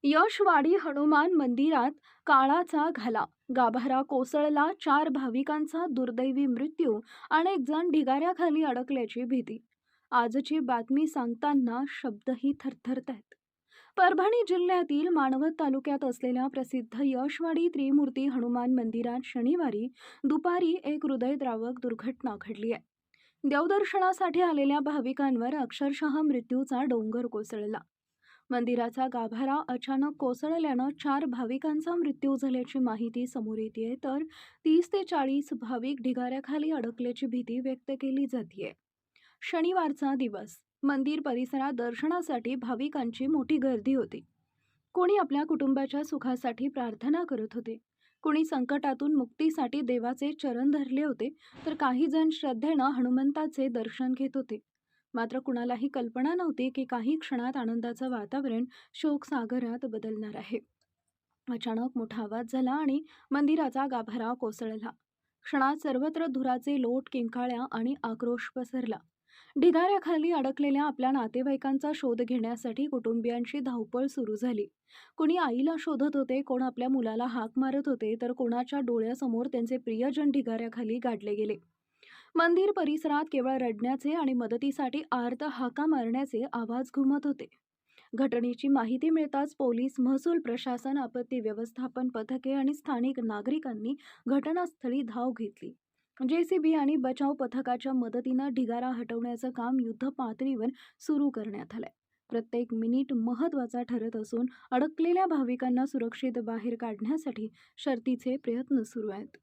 यशवाडी हनुमान मंदिरात काळाचा घाला, गाभारा कोसळला, 4 भाविकांचा दुर्दैवी मृत्यू, अनेक जण ढिगाऱ्याखाली अडकल्याची भीती. आजची बातमी सांगताना शब्दही थरथरतायत. परभणी जिल्ह्यातील मानवत तालुक्यात असलेल्या प्रसिद्ध यशवाडी त्रिमूर्ती हनुमान मंदिरात शनिवारी दुपारी एक हृदयद्रावक दुर्घटना घडली आहे. देवदर्शनासाठी आलेल्या भाविकांवर अक्षरशः मृत्यूचा डोंगर कोसळला. मंदिराचा गाभारा अचानक कोसळल्यानं 4 भाविकांचा मृत्यू झाल्याची माहिती समोर येते, तर 30 ते 40 भाविक ढिगाऱ्याखाली अडकल्याची भीती व्यक्त केली जाते. शनिवारचा दिवस, मंदिर परिसरात दर्शनासाठी भाविकांची मोठी गर्दी होती. कोणी आपल्या कुटुंबाच्या सुखासाठी प्रार्थना करत होते, कोणी संकटातून मुक्तीसाठी देवाचे चरण धरले होते, तर काही जण श्रद्धेनं हनुमंताचे दर्शन घेत होते. मात्र कुणालाही कल्पना नव्हती की काही क्षणात आनंदाचं वातावरण शोकसागरात बदलणार आहे. अचानक मोठा आवाज झाला आणि मंदिराचा गाभारा कोसळला. क्षणात सर्वत्र धुराचे लोट, किंकाळ्या आणि आक्रोश पसरला. ढिगाऱ्याखाली अडकलेल्या आपल्या नातेवाईकांचा शोध घेण्यासाठी कुटुंबियांची धावपळ सुरू झाली. कोणी आईला शोधत होते, कोण आपल्या मुलाला हाक मारत होते, तर कोणाच्या डोळ्यासमोर त्यांचे प्रियजन ढिगाऱ्याखाली गाडले गेले. मंदिर परिसरात केवळ रडण्याचे आणि मदतीसाठी आर्त हाका मारण्याचे आवाज घुमत होते. घटनेची माहिती मिळताच पोलीस, महसूल प्रशासन, आपत्ती व्यवस्थापन पथके आणि स्थानिक नागरिकांनी घटनास्थळी धाव घेतली. जेसीबी आणि बचाव पथकाच्या मदतीनं ढिगारा हटवण्याचं काम युद्धपातळीवर सुरू करण्यात आलंय. प्रत्येक मिनिट महत्त्वाचा ठरत असून अडकलेल्या भाविकांना सुरक्षित बाहेर काढण्यासाठी शर्थीचे प्रयत्न सुरू आहेत.